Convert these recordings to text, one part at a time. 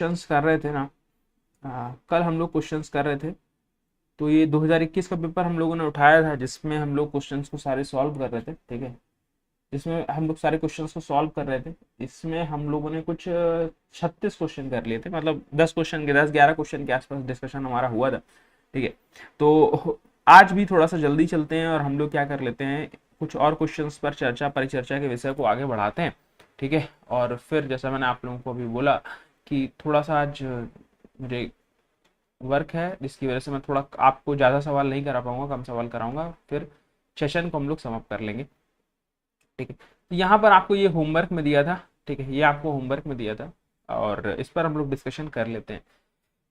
Questions कर रहे थे ना, कल हम लोग क्वेश्चंस कर रहे थे। तो ये 2021 का पेपर हम लोगों ने उठाया था, जिसमें हम लोग क्वेश्चंस को सारे सॉल्व कर रहे थे, ठीक है। जिसमें हम लोग सारे क्वेश्चंस को सॉल्व कर रहे थे। इसमें हम लोगों ने कुछ 36 क्वेश्चन कर लिए थे, मतलब 10 क्वेश्चन के 10-11 क्वेश्चन के आसपास डिस्कशन हमारा हुआ था, ठीक है। तो आज भी थोड़ा सा जल्दी चलते हैं और हम लोग क्या कर लेते हैं, कुछ और क्वेश्चंस पर चर्चा परिचर्चा के विषय को आगे बढ़ाते हैं, ठीक है। और फिर जैसा मैंने आप लोगों को अभी बोला कि थोड़ा सा आज मुझे वर्क है, जिसकी वजह से मैं थोड़ा आपको ज़्यादा सवाल नहीं करा पाऊंगा, कम सवाल कराऊंगा, फिर सेशन को हम लोग समाप्त कर लेंगे, ठीक है। तो यहाँ पर आपको ये होमवर्क में दिया था, ठीक है, ये आपको होमवर्क में दिया था और इस पर हम लोग डिस्कशन कर लेते हैं।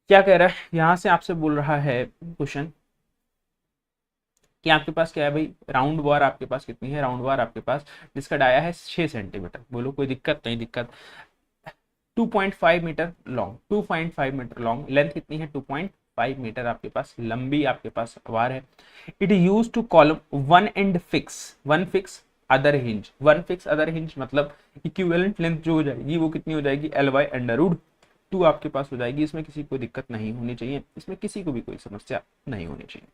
क्या कह रहा है यहाँ से, आपसे बोल रहा है क्वेश्चन कि आपके पास क्या है भाई, राउंड बार आपके पास कितनी है, राउंड बार आपके पास जिसका डाया है 6 सेंटीमीटर। बोलो कोई दिक्कत नहीं, दिक्कत। 2.5 metre long, 2.5 metre long, length कितनी है 2.5 मीटर आपके पास लंबी आपके पास वार है। It use to column one end fix, one fix other hinge, one fix other hinge मतलब इक्विवेलेंट लेंथ जो हो जाएगी वो कितनी हो जाएगी, एल वाई अंडर रूट 2 आपके पास हो जाएगी। इसमें किसी को दिक्कत नहीं होनी चाहिए, इसमें किसी को भी कोई समस्या नहीं होनी चाहिए,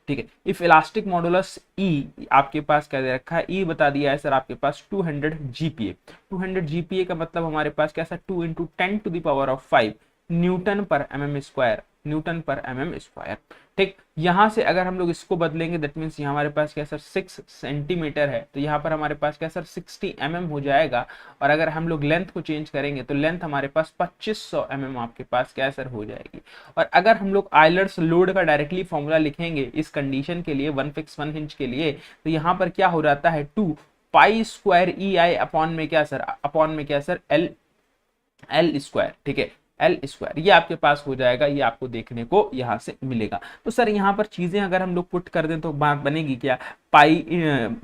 ठीक है। इफ इलास्टिक मॉडुलस ई आपके पास क्या दे रखा है, ई बता दिया है सर आपके पास 200 जीपीए। 200 जीपीए का मतलब हमारे पास कैसा, 2 इंटू 10⁵ न्यूटन पर एमएम स्क्वायर, न्यूटन पर एमएम स्क्वायर, ठीक। यहां से अगर हम लोग इसको बदलेंगे, दैट मीन्स यहाँ हमारे पास क्या सर 6 सेंटीमीटर है, तो यहाँ पर हमारे पास क्या सर 60 हो जाएगा। और अगर हम लोग लेंथ को चेंज करेंगे तो लेंथ हमारे पास 2500 आपके पास क्या सर हो जाएगी। और अगर हम लोग आइलर्स लोड का डायरेक्टली फॉर्मूला लिखेंगे इस कंडीशन के लिए, वन फिक्स वन हिंज के लिए, तो यहाँ पर क्या हो जाता है 2 पाई स्क्वायर ई आई अपॉन में क्या सर, अपॉन में क्या सर एल, एल स्क्वायर, ठीक है, एल स्क्वायर। ये आपके पास हो जाएगा, ये आपको देखने को यहाँ से मिलेगा। तो सर यहाँ पर चीजें अगर हम लोग पुट कर दें तो बात बनेगी क्या, पाई,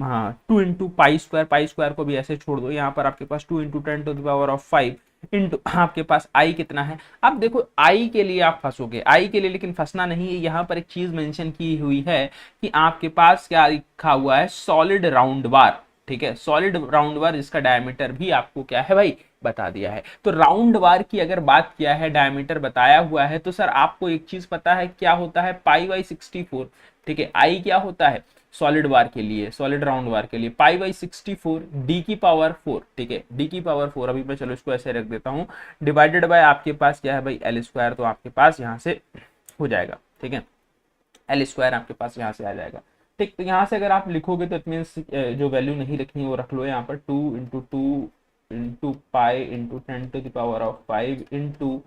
हाँ 2 into pi square, pi square को भी ऐसे छोड़ दो, यहाँ पर आपके पास 2 इंटू 10⁵ इंटू आपके पास आई कितना है। अब देखो आई के लिए आप फंसोगे, आई के लिए लेकिन फंसना नहीं है। यहाँ पर एक चीज मेंशन की हुई है कि आपके पास क्या लिखा हुआ है, सॉलिड राउंड बार, ठीक है, सॉलिड राउंड बार जिसका डायमीटर भी आपको क्या है भाई बता दिया है। तो राउंड बार की अगर बात किया है, डायमीटर बताया हुआ है, तो सर आपको एक चीज पता है क्या होता है, पाई बाई 64, ठीक है। आई क्या होता है सॉलिड बार के लिए, सॉलिड राउंड बार के लिए पाई बाई 64 डी की पावर 4, ठीक है, डी की पावर 4। अभी मैं चलो इसको ऐसे रख देता हूं, डिवाइडेड बाय आपके पास क्या है भाई एल स्क्वायर, तो आपके पास यहां से हो जाएगा, ठीक है, एल स्क्वायर आपके पास यहाँ से आ जाएगा, ठीक। तो यहाँ से अगर आप लिखोगे तो इट मीन्स जो वैल्यू नहीं रखनी है वो रख लो यहाँ पर, 2 into pi into 10⁵ into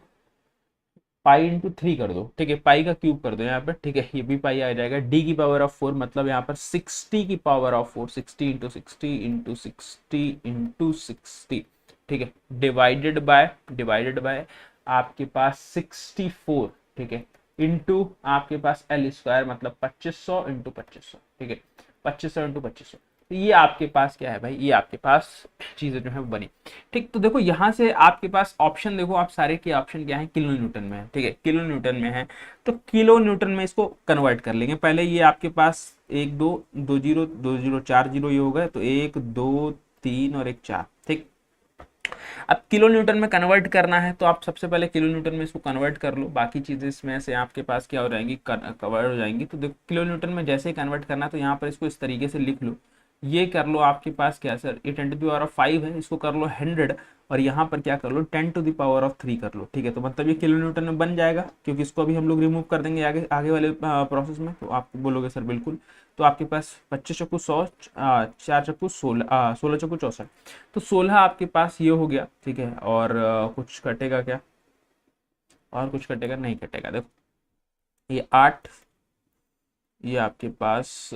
pi into 3 कर दो, ठीक है, पाई का क्यूब कर दो यहाँ पर, ठीक है, ये भी पाई आ जाएगा। डी की पावर ऑफ 4 मतलब यहाँ पर 60 की power of 4, 60 into 60 into 60 into 60, ठीक है, डिवाइडेड बाय आपके पास 64, ठीक है, इंटू आपके पास एल स्क्वायर मतलब 2500 इंटू 2500, ठीक है, 2500 इंटू 2500। तो ये आपके पास क्या है भाई, ये आपके पास चीजें जो है वो बनी, ठीक। तो देखो यहाँ से आपके पास ऑप्शन देखो, आप सारे के ऑप्शन क्या है, किलो न्यूटन में है, ठीक है, किलो न्यूटन में है। तो किलो न्यूटन में इसको कन्वर्ट कर लेंगे पहले। ये आपके पास एक दो, 2 जीरो 2 जीरो 4 जीरो ये हो गए, तो 1 2 3 और 1 4, ठीक। अब किलो न्यूटन में कन्वर्ट करना है तो आप सबसे पहले किलो न्यूटन में इसको कन्वर्ट कर लो, बाकी चीजें इसमें से आपके पास क्या हो जाएंगी, कवर हो जाएंगी। तो देखो किलो न्यूटन में जैसे ही कन्वर्ट करना है तो यहाँ पर इसको इस तरीके से लिख लो, ये कर लो आपके पास क्या सर, ये 10⁵ है, इसको कर लो 100 और यहाँ पर क्या कर लो 10⁻³ कर लो, ठीक है। तो मतलब ये किलो न्यूटन में बन जाएगा, क्योंकि इसको अभी हम लोग रिमूव कर देंगे आगे आगे वाले प्रोसेस में। तो आप बोलोगे सर बिल्कुल, तो आपके पास 25×100, 4×16, 16×64, तो 16 आपके पास ये हो गया, ठीक है। और कुछ कटेगा क्या, और कुछ कटेगा नहीं कटेगा, देखो ये 8, ये आपके पास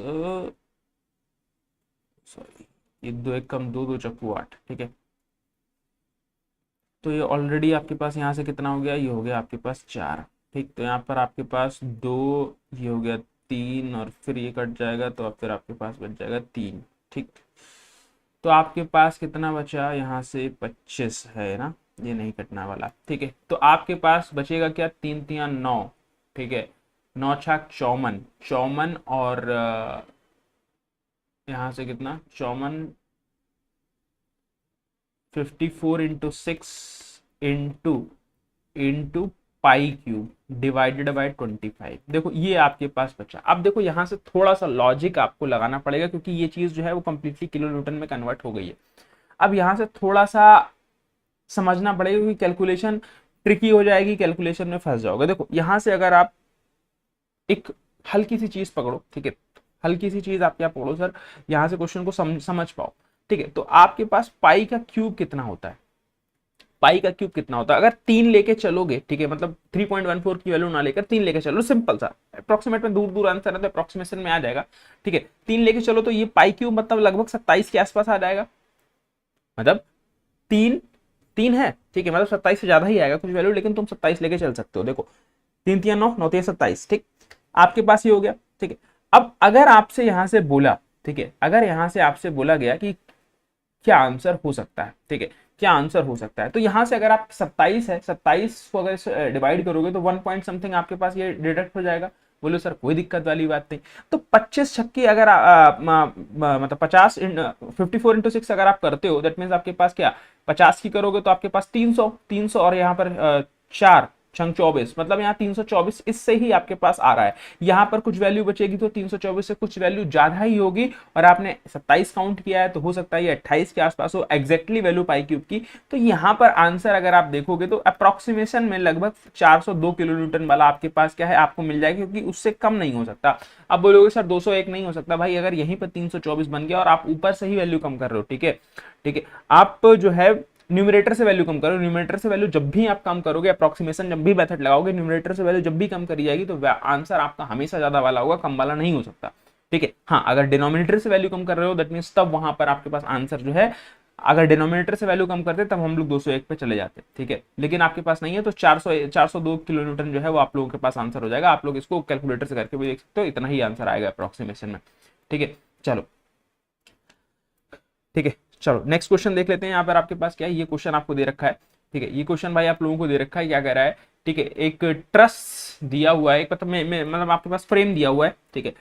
सॉरी, ये 2 1 कम 2, 2×8, ठीक है। तो ये ऑलरेडी आपके पास यहाँ से कितना हो गया, ये हो गया आपके पास 4, ठीक। तो यहाँ पर आपके पास 2, ये हो गया 3 और फिर ये कट जाएगा तो अब फिर आपके पास बच जाएगा 3, ठीक। तो आपके पास कितना बचा यहाँ से 25 है ना, ये नहीं कटने वाला, ठीक है। तो आपके पास बचेगा क्या, 3×3 = 9, ठीक है, 9×6 = 54, 54 और यहाँ से कितना 54, 54 into 6 into into pi cube divided by 25। देखो ये आपके पास बचा। अब देखो यहाँ से थोड़ा सा लॉजिक आपको लगाना पड़ेगा, क्योंकि ये चीज जो है वो कंप्लीटली किलो न्यूटन में कन्वर्ट हो गई है। अब यहाँ से थोड़ा सा समझना पड़ेगा, क्योंकि कैलकुलेशन ट्रिकी हो जाएगी, कैलकुलेशन में फंस जाओगे। देखो यहाँ से अगर आप एक हल्की सी चीज पकड़ो, ठीक है, हल्की सी चीज आप क्या पकड़ो सर, यहाँ से क्वेश्चन को समझ पाओ, ठीक है, तो आपके पास पाई का क्यूब कितना होता है, पाई का क्यूब कितना होता है, अगर 3 लेके चलोगे, ठीक है, मतलब 3.14 की वैल्यू ना लेकर 3 लेके चलो, सिंपल सा अप्रोक्सीमेट में, दूर दूर आंसर है तो अप्रोक्सीमेशन में आ जाएगा, ठीक है, 3 लेके चलो तो ये पाई क्यूब मतलब लगभग 27 के आसपास आ जाएगा, मतलब 3 3 है, ठीक है, मतलब 27 से ज्यादा ही आएगा कुछ वैल्यू, लेकिन तुम 27 लेके चल सकते हो। देखो 3 3 9 9 27, ठीक, आपके पास ये हो गया, ठीक है। अब अगर आपसे यहां से बोला, ठीक है, अगर यहां से आपसे बोला गया कि क्या आंसर हो सकता है, ठीक है, क्या आंसर हो सकता है, तो यहां से अगर आप 27 है, 27 को अगर डिवाइड करोगे तो 1 पॉइंट समथिंग आपके पास ये डिडक्ट हो जाएगा। बोलो सर कोई दिक्कत वाली बात नहीं। तो 25 छक्के अगर मतलब 54 × 6 अगर आप करते हो, दैट मीन्स आपके पास क्या, 50 की करोगे तो आपके पास 300 और यहाँ पर 4 छंग 24, मतलब यहाँ 324 इससे ही आपके पास आ रहा है। यहाँ पर कुछ वैल्यू बचेगी तो 324 से कुछ वैल्यू ज्यादा ही होगी, और आपने 27 काउंट किया है तो हो सकता है ये 28 के आसपास हो एग्जैक्टली वैल्यू पाई क्यूब की। तो यहाँ पर आंसर अगर आप देखोगे तो अप्रोक्सीमेशन में लगभग 402 किलो न्यूटन वाला आपके पास क्या है, आपको मिल जाएगा, क्योंकि उससे कम नहीं हो सकता। अब बोलोगे सर 201 नहीं हो सकता, भाई अगर यहीं पर 324 बन गया और आप ऊपर से ही वैल्यू कम कर रहे हो, ठीक है, ठीक है, आप जो है न्यूमरेटर से वैल्यू कम करो, न्यूमरेटर से वैल्यू जब भी आप कम करोगे, अप्रोक्सीमेशन जब भी मेथड लगाओगे, न्यूमरेटर से वैल्यू जब भी कम करी जाएगी तो आंसर आपका हमेशा ज्यादा वाला होगा, कम वाला नहीं हो सकता, ठीक है। हाँ, अगर डिनोमिनेटर से वैल्यू कम कर रहे हो दैट मींस तब वहां पर आपके पास आंसर जो है, अगर डिनोमिनेटर से वैल्यू कम करते तब हम लोग 201 पे चले जाते, ठीक है, लेकिन आपके पास नहीं है तो 402 किलो न्यूटन जो है वो आप लोगों के पास आंसर हो जाएगा। आप लोग इसको कैलकुलेटर से करके भी देख सकते हो, इतना ही आंसर आएगा अप्रोक्सीमेशन में, ठीक है। चलो ठीक है, चलो नेक्स्ट क्वेश्चन देख लेते हैं। यहाँ पर आपके पास क्या है, ये क्वेश्चन आपको दे रखा है, ठीक है, ये क्वेश्चन भाई आप लोगों को दे रखा है, क्या कह रहा है, ठीक है, एक ट्रस दिया हुआ है, एक मतलब आपके पास फ्रेम दिया हुआ है, ठीक है,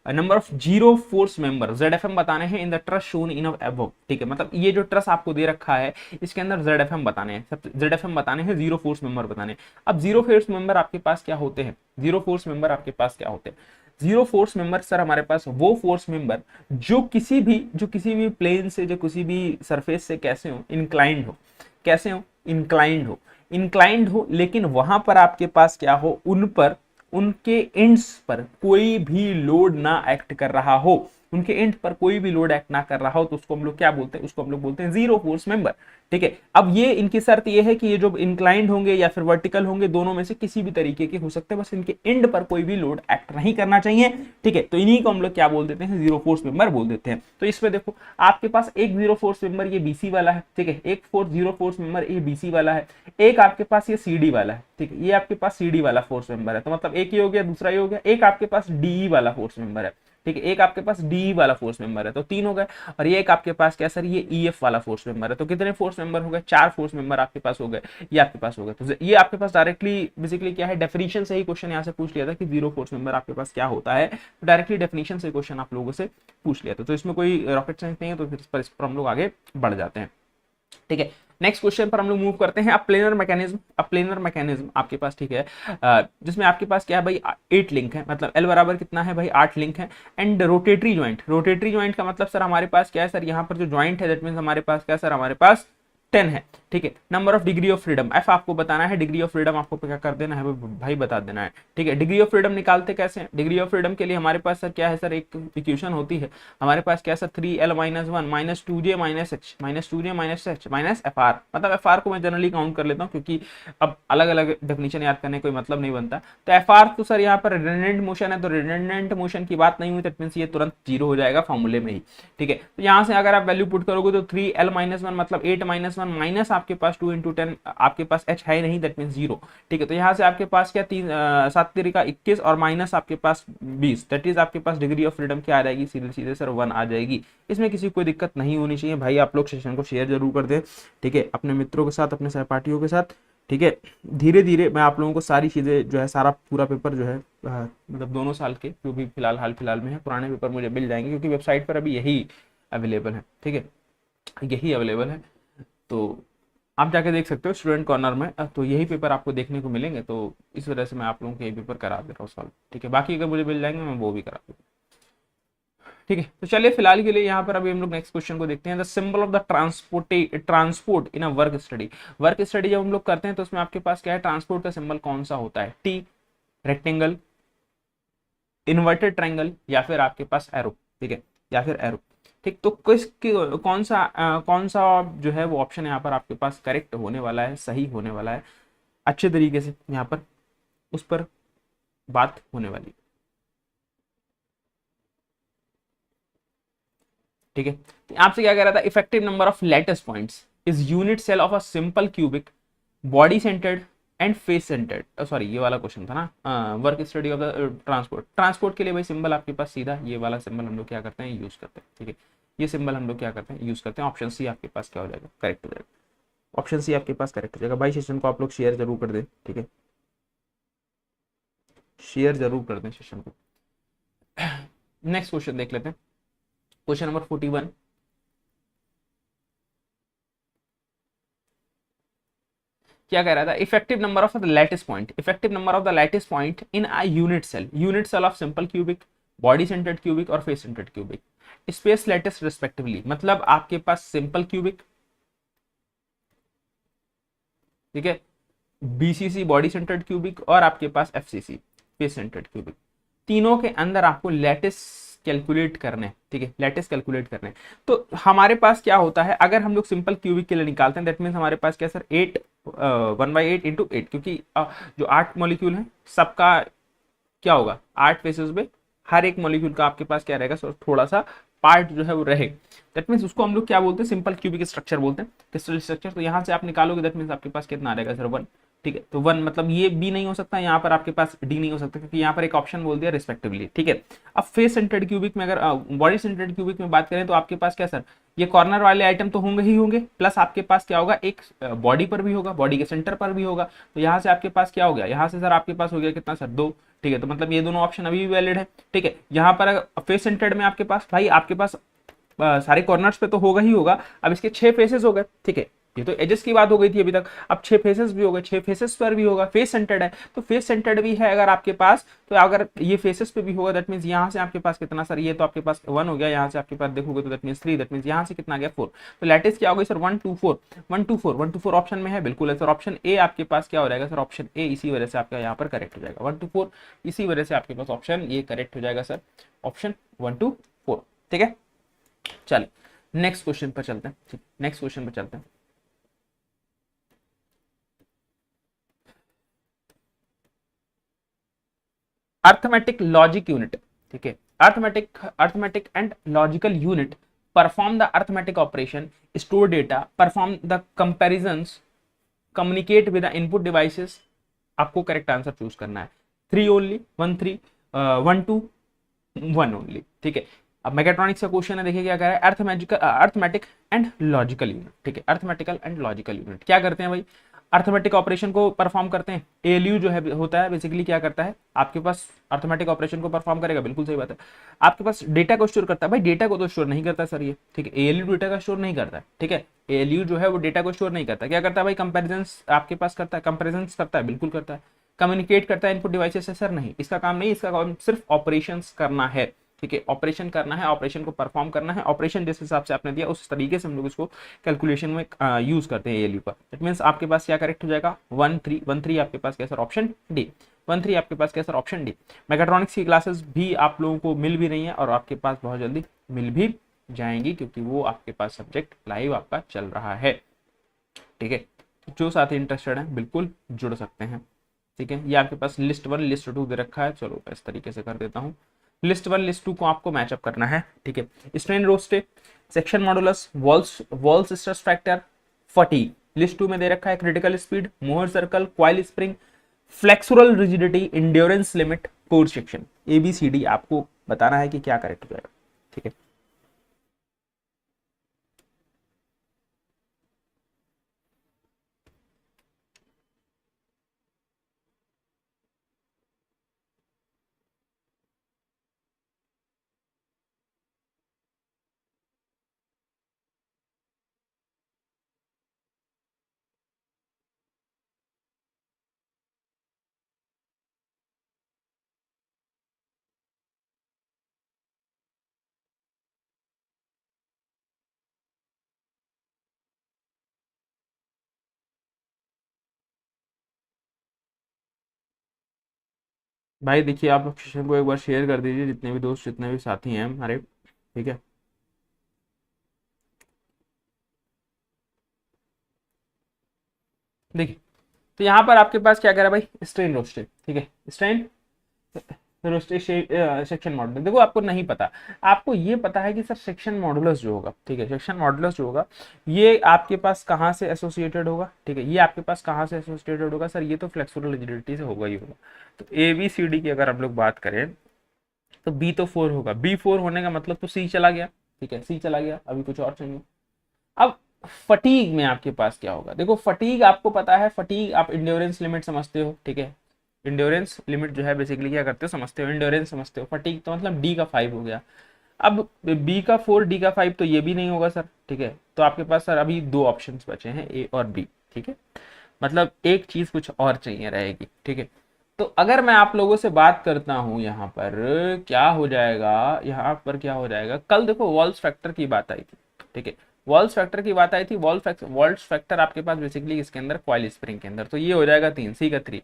number of zero force member ZFM बताने हैं in the truss shown in above, ठीक है, मतलब ये जो ट्रस आपको दे रखा है इसके अंदर ZFM बताने हैं, सब ZFM बताने हैं, जीरो फोर्स मेंबर बताने हैं। अब जीरो फोर्स मेंबर आपके पास क्या होते हैं, जीरो फोर्स मेंबर आपके पास क्या होते हैं, जीरो फोर्स मेंबर सर हमारे पास वो फोर्स मेंबर जो किसी भी प्लेन से, जो किसी भी सरफेस से कैसे हो, इंक्लाइंड हो, कैसे हो, इंक्लाइंड हो, इंक्लाइंड हो, लेकिन वहां पर आपके पास क्या हो, उन पर, उनके एंड्स पर कोई भी लोड ना एक्ट कर रहा हो, उनके एंड पर कोई भी लोड एक्ट ना कर रहा हो, तो उसको हम लोग क्या बोलते हैं, उसको हम लोग बोलते हैं जीरो फोर्स मेंबर, ठीक है। अब ये इनकी शर्त ये है कि ये जो इंक्लाइंड होंगे या फिर वर्टिकल होंगे, दोनों में से किसी भी तरीके के हो सकते हैं, बस इनके एंड पर कोई भी लोड एक्ट नहीं करना चाहिए, ठीक है, तो इन्हीं को हम लोग क्या बोल देते हैं, जीरो फोर्स मेंबर बोल देते हैं। तो इसमें देखो आपके पास एक जीरो फोर्स मेंबर ये BC वाला है, ठीक है, एक जीरो फोर्स मेंबर ये BC वाला है, एक आपके पास ये CD वाला है, ठीक है, ये आपके पास CD वाला फोर्स मेंबर है, तो मतलब एक ही हो गया, दूसरा ही हो गया, एक आपके पास DE वाला फोर्स मेंबर है, ठीक है, एक आपके पास DE वाला फोर्स मेंबर है, तो 3 हो गए, और ये एक आपके पास क्या सर, ये EF वाला फोर्स मेंबर है, तो कितने फोर्स मेंबर हो गए, 4 फोर्स मेंबर आपके पास हो गए, ये आपके पास हो गए। तो ये आपके पास डायरेक्टली बेसिकली क्या है, डेफिनेशन से ही क्वेश्चन यहाँ से पूछ लिया था कि जीरो फोर्स मेंबर आपके पास क्या होता है, तो डायरेक्टली डेफिनेशन से क्वेश्चन आप लोगों से पूछ लिया था, तो इसमें कोई रॉकेट साइंस नहीं है, तो फिर इस पर हम लोग आगे बढ़ जाते हैं, ठीक है। नेक्स्ट क्वेश्चन पर हम लोग मूव करते हैं। अब प्लेनर मैकेनिज्म, अब प्लेनर मैकेनिज्म आपके पास, ठीक है, जिसमें आपके पास क्या है भाई, 8 लिंक है, मतलब L बराबर कितना है भाई, 8 लिंक है, and rotary joint, rotary joint का मतलब सर हमारे पास क्या है सर, यहाँ पर जो ज्वाइंट है दैट मींस हमारे पास क्या सर, हमारे पास 10 है, ठीक है। Number of degree of freedom, F आपको बताना है, डिग्री ऑफ फ्रीडम आपको क्या कर देना है भाई, बता देना है, ठीक है। डिग्री ऑफ फ्रीडम निकालते कैसे हैं, डिग्री ऑफ फ्रीडम के लिए हमारे पास सर क्या है सर, एक इक्वेशन होती है हमारे पास क्या sir, 3L - 1 - 2J - H - 2J - H - FR, मतलब FR को मैं जनरली काउंट कर लेता हूँ, क्योंकि अब अलग अलग डेफिनेशन याद करने कोई मतलब नहीं बनता। तो FR तो सर यहाँ पर रिडंडेंट मोशन है, तो रिडंडेंट मोशन की बात नहीं हुई, दैट मींस ये तुरंत जीरो हो जाएगा फॉर्मूले में ही, ठीक है। तो यहाँ से अगर आप वैल्यू पुट करोगे तो 3L - 1 मतलब 8 - 1 माइनस आपके पास 2 × 10, आपके पास H है नहीं, दैट मींस जीरो, ठीक है। तो यहाँ से आपके पास क्या 7 3 का 21 और माइनस आपके पास 20, दैट इज आपके पास डिग्री ऑफ फ्रीडम क्या आ जाएगी, सीधे सीधे सर 1 आ जाएगी। इसमें किसी को कोई दिक्कत नहीं होनी चाहिए भाई, आप लोग सेशन को शेयर जरूर कर दें, ठीक है, अपने मित्रों के साथ, अपने सहपाठियों के साथ, ठीक है। धीरे धीरे मैं आप लोगों को सारी चीज़ें जो है, सारा पूरा पेपर जो है मतलब दोनों साल के जो भी हाल फिलहाल में है, पुराने पेपर मुझे मिल जाएंगे, क्योंकि वेबसाइट पर अभी यही अवेलेबल है, ठीक है, यही अवेलेबल है। तो आप जाके देख सकते हो स्टूडेंट कॉर्नर में, तो यही पेपर आपको देखने को मिलेंगे। तो इस वजह से मैं आप लोगों को यही पेपर करा दे रहा हूँ सॉल्व, ठीक है। बाकी अगर मुझे मिल जाएंगे मैं वो भी करा दूँगा, ठीक है। तो चलिए फिलहाल के लिए यहाँ पर अभी हम लोग नेक्स्ट क्वेश्चन को देखते हैं। The symbol of the transport in a work study. Work study जब हम लोग करते हैं तो उसमें आपके पास क्या है, ट्रांसपोर्ट का सिंबल कौन सा होता है, टी, रेक्टेंगल, इन्वर्टेड ट्रायंगल, या फिर आपके पास एरो, ठीक है, या फिर एरो, ठीक। तो कौन सा जो है वो ऑप्शन यहाँ पर आपके पास करेक्ट होने वाला है, सही होने वाला है, अच्छे तरीके से यहाँ पर उस पर बात होने वाली है, ठीक है। तो आपसे क्या कह रहा था, effective number of lattice points is unit cell of a simple cubic body centred and face centred. Sorry, ये वाला क्वेश्चन था ना, work study of the transport के लिए भाई सिंबल आपके पास सीधा ये वाला सिंबल हम लोग क्या करते हैं, यूज करते हैं, ठीक है। ये सिंबल हम लोग क्या करते हैं, यूज करते हैं। ऑप्शन सी आपके पास क्या हो जाएगा, करेक्ट हो जाएगा। ऑप्शन सी आपके पास करेक्ट हो जाएगा। भाई सेशन को आप लोग शेयर जरूर कर दें, ठीक है, शेयर जरूर कर दें सेशन को। नेक्स्ट क्वेश्चन देख लेते हैं, क्वेश्चन नंबर 41। क्या कह रहा था, effective number of the lattice point, effective number of the lattice point in a unit cell of simple cubic, body centred cubic और face centred cubic, space lattice respectively. मतलब आपके पास सिंपल क्यूबिक, ठीक है, BCC body centred cubic, और आपके पास FCC face centred cubic, तीनों के अंदर आपको लैटिस कैलकुलेट करने, ठीक है, लैटिस कैलकुलेट करने। तो हमारे पास क्या होता है, अगर हम लोग सिंपल क्यूबिक के लिए निकालते हैं, दैट मीन्स हमारे पास क्या सर, 8 1/8 इंटू 8, क्योंकि जो 8 मॉलिक्यूल है सबका क्या होगा, 8 फेसेस में हर एक मॉलिक्यूल का आपके पास क्या रहेगा सर, थोड़ा सा पार्ट जो है वो रहेगा। दैट मीन्स उसको हम लोग क्या बोलते हैं, सिंपल क्यूबिक स्ट्रक्चर बोलते हैं, क्रिस्टल स्ट्रक्चर। तो यहाँ से आप निकालोगे दैट मीन्स आपके पास कितना रहेगा सर, 1, ठीक है। तो 1 मतलब ये बी नहीं हो सकता, यहाँ पर आपके पास डी नहीं हो सकता, क्योंकि यहाँ पर एक ऑप्शन बोल दिया रिस्पेक्टिवली, ठीक है। अब फेस सेंटर्ड क्यूबिक में, अगर बॉडी सेंटर्ड क्यूबिक में बात करें तो आपके पास क्या सर, ये कॉर्नर वाले आइटम तो होंगे ही होंगे, प्लस आपके पास क्या होगा, एक बॉडी पर भी होगा, बॉडी के सेंटर पर भी होगा। तो यहाँ से आपके पास क्या हो गया, यहाँ से सर आपके पास हो गया कितना सर, 2, ठीक है। तो मतलब ये दोनों ऑप्शन अभी भी वैलिड है, ठीक है। यहाँ पर फेस सेंटर्ड में आपके पास भाई आपके पास सारे कॉर्नर्स पे तो होगा ही होगा। अब इसके 6 फेसेस हो गए, ठीक है, ये तो एजेस की बात हो गई थी अभी तक। अब 6 फेसेस भी हो गए, 6 फेसेस पर भी होगा, फेस सेंटर्ड है तो फेस सेंटर्ड भी है अगर आपके पास, तो अगर ये फेसेस पे भी होगा दैट मींस यहाँ से आपके पास कितना सर, ये तो आपके पास 1 हो गया, यहाँ से आपके पास देखोगे तो दैट मींस 3, दैट मींस यहाँ से कितना गया 4। तो लैटिस क्या हो गई सर, 1 2 4, 1 2 4, 1 2 4 ऑप्शन में है, बिल्कुल है सर। ऑप्शन ए आपके पास क्या हो जाएगा सर, ऑप्शन ए इसी वजह से आपका यहाँ पर करेक्ट हो जाएगा, 1 2 4, इसी वजह से आपके पास ऑप्शन ये करेक्ट हो जाएगा सर, ऑप्शन 1 2 4, ठीक है। चल नेक्स्ट क्वेश्चन पर चलते हैं, ठीक, नेक्स्ट क्वेश्चन पर चलते हैं। अर्थमेटिक लॉजिक यूनिट, ठीक है, arithmetic and logical unit perform the arithmetic operation, store data, perform the comparisons, communicate with the input devices. आपको करेक्ट आंसर चूज करना है, 3 ओनली, 1 3, 1 2, 1 ओनली, ठीक है। अब मैकेट्रॉनिक्स का क्वेश्चन है, देखिए क्या कह रहा है, अर्थमेटिक एंड लॉजिकल यूनिट, ठीक है, अर्थमेटिकल एंड लॉजिकल यूनिट क्या करते हैं भाई, अर्थमेटिक ऑपरेशन को परफॉर्म करते हैं। एएलयू जो है होता है बेसिकली क्या करता है, आपके पास अर्थमेटिक ऑपरेशन को परफॉर्म करेगा, बिल्कुल सही बात है। आपके पास डेटा को स्टोर करता है, भाई डेटा को तो स्टोर नहीं करता सर ये, ठीक है, एएलयू डेटा का स्टोर नहीं करता है, ठीक है। एएलयू जो है वो डेटा को स्टोर नहीं करता, क्या करता है भाई, कंपेरिजन आपके पास करता है, कंपेरिजन करता है, बिल्कुल करता है। कम्युनिकेट करता है इनपुट डिवाइसेस से, सर नहीं, इसका काम नहीं, इसका काम सिर्फ ऑपरेशंस करना है, ठीक है, ऑपरेशन करना है, ऑपरेशन को परफॉर्म करना है। ऑपरेशन जिस हिसाब से आपने दिया उस तरीके से हम लोग इसको कैलकुलेशन में यूज करते हैं एएलयू पर। दैट मींस आपके पास क्या करेक्ट हो जाएगा, 1 3, 1 3 आपके पास क्या सर, ऑप्शन डी, 1 3 आपके पास क्या सर, ऑप्शन डी। मैकेट्रॉनिक्स की क्लासेस भी आप लोगों को मिल भी रही हैं और आपके पास बहुत जल्दी मिल भी जाएंगी, क्योंकि वो आपके पास सब्जेक्ट लाइव आपका चल रहा है, ठीक है। जो साथी इंटरेस्टेड है बिल्कुल जुड़ सकते हैं, ठीक है। ये आपके पास लिस्ट 1 लिस्ट 2 दे रखा है, चलो इस तरीके से कर देता हूँ। लिस्ट 1 लिस्ट 2 को आपको मैचअप करना है, ठीक है। Strain rosette, section modulus, Wahl's stress factor, fatigue. List 2 में दे रखा है critical speed, Mohr circle, coil spring, flexural rigidity, endurance limit, core section. ABCD आपको बताना है कि क्या करेक्ट हो जाएगा, ठीक है। भाई देखिए, आप सेशन को एक बार शेयर कर दीजिए, जितने भी दोस्त जितने भी साथी हैं हमारे, ठीक है। देखिए, तो यहाँ पर आपके पास क्या कह रहा है भाई, स्ट्रेन रोस्टेड, ठीक है, स्ट्रेन रोस्टेड सेक्शन मॉडुलस। देखो आपको नहीं पता, आपको ये पता है कि सर सेक्शन मॉडुलस जो होगा, ठीक है, सेक्शन मॉडुलस जो होगा ये आपके पास कहाँ से एसोसिएटेड होगा, ठीक है, ये आपके पास कहाँ से एसोसिएटेड होगा सर, ये तो फ्लेक्सुरल रिजिडिटी से होगा ही होगा। तो ए बी सी डी की अगर हम लोग बात करें तो बी तो 4 होगा, बी 4 होने का मतलब तो सी चला गया, ठीक है, सी चला गया, अभी कुछ और चाहिए। अब फटीग में आपके पास क्या होगा, देखो फटीग आपको पता है, फटीग आप इंड्योरेंस लिमिट समझते हो, ठीक है, इंड्योरेंस लिमिट जो है बेसिकली क्या करते हो समझते हो, इंड्योरेंस समझते हो, फटीग तो मतलब डी का 5 हो गया। अब बी का 4 डी का 5 तो ये भी नहीं होगा सर, ठीक है, तो आपके पास सर अभी दो ऑप्शन बचे हैं, ए और बी, ठीक है, मतलब एक चीज कुछ और चाहिए रहेगी, ठीक है। तो अगर मैं आप लोगों से बात करता हूं यहाँ पर क्या हो जाएगा, यहाँ पर क्या हो जाएगा, कल देखो वॉल्स फैक्टर की बात आई थी, ठीक है, वॉल्स फैक्टर की बात आई थी, वॉल्स फैक्टर आपके पास बेसिकली इसके अंदर कॉइल स्प्रिंग के अंदर, तो ये हो जाएगा 3, सी का 3,